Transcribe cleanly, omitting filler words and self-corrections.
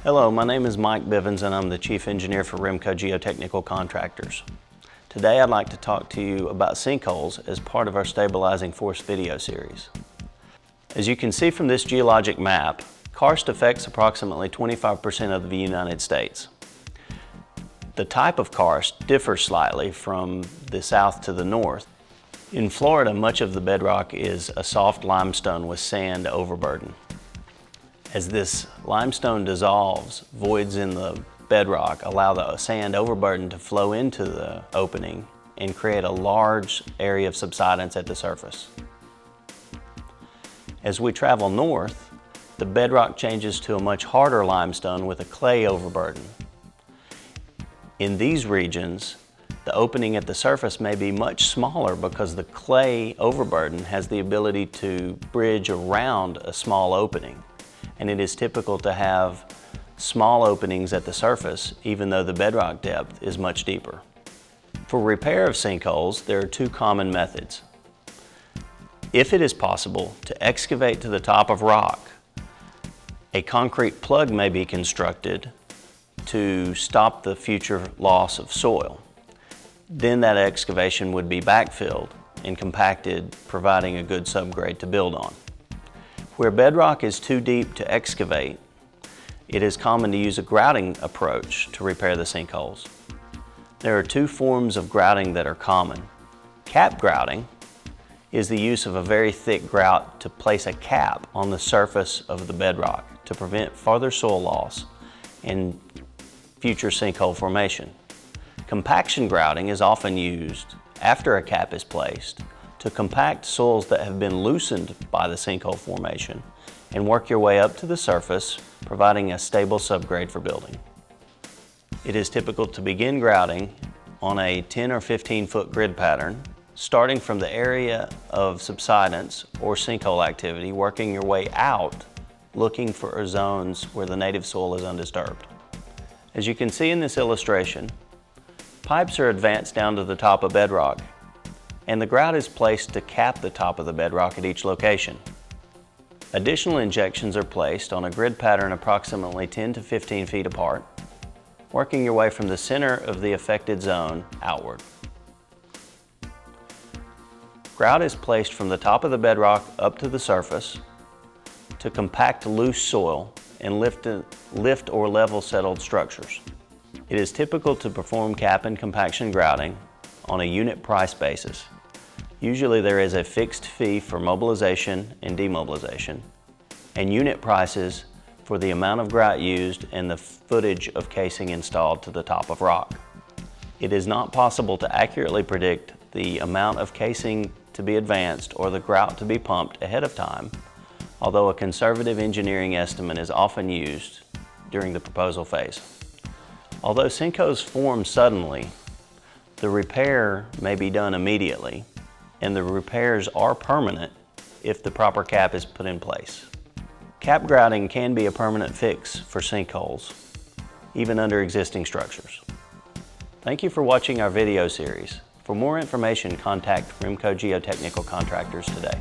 Hello, my name is Mike Bivens and I'm the Chief Engineer for Rimco Geotechnical Contractors. Today I'd like to talk to you about sinkholes as part of our Stabilizing Force video series. As you can see from this geologic map, karst affects approximately 25% of the United States. The type of karst differs slightly from the south to the north. In Florida, much of the bedrock is a soft limestone with sand overburden. As this limestone dissolves, voids in the bedrock allow the sand overburden to flow into the opening and create a large area of subsidence at the surface. As we travel north, the bedrock changes to a much harder limestone with a clay overburden. In these regions, the opening at the surface may be much smaller because the clay overburden has the ability to bridge around a small opening. And it is typical to have small openings at the surface, even though the bedrock depth is much deeper. For repair of sinkholes, there are two common methods. If it is possible to excavate to the top of rock, a concrete plug may be constructed to stop the future loss of soil. Then that excavation would be backfilled and compacted, providing a good subgrade to build on. Where bedrock is too deep to excavate, it is common to use a grouting approach to repair the sinkholes. There are two forms of grouting that are common. Cap grouting is the use of a very thick grout to place a cap on the surface of the bedrock to prevent further soil loss and future sinkhole formation. Compaction grouting is often used after a cap is placed to compact soils that have been loosened by the sinkhole formation and work your way up to the surface, providing a stable subgrade for building. It is typical to begin grouting on a 10 or 15 foot grid pattern, starting from the area of subsidence or sinkhole activity, working your way out, looking for zones where the native soil is undisturbed. As you can see in this illustration, pipes are advanced down to the top of bedrock, and the grout is placed to cap the top of the bedrock at each location. Additional injections are placed on a grid pattern approximately 10 to 15 feet apart, working your way from the center of the affected zone outward. Grout is placed from the top of the bedrock up to the surface to compact loose soil and lift or level settled structures. It is typical to perform cap and compaction grouting on a unit price basis. Usually there is a fixed fee for mobilization and demobilization, and unit prices for the amount of grout used and the footage of casing installed to the top of rock. It is not possible to accurately predict the amount of casing to be advanced or the grout to be pumped ahead of time, although a conservative engineering estimate is often used during the proposal phase. Although sinkholes form suddenly, the repair may be done immediately, and the repairs are permanent if the proper cap is put in place. Cap grouting can be a permanent fix for sinkholes, even under existing structures. Thank you for watching our video series. For more information, contact Rimco Geotechnical Contractors today.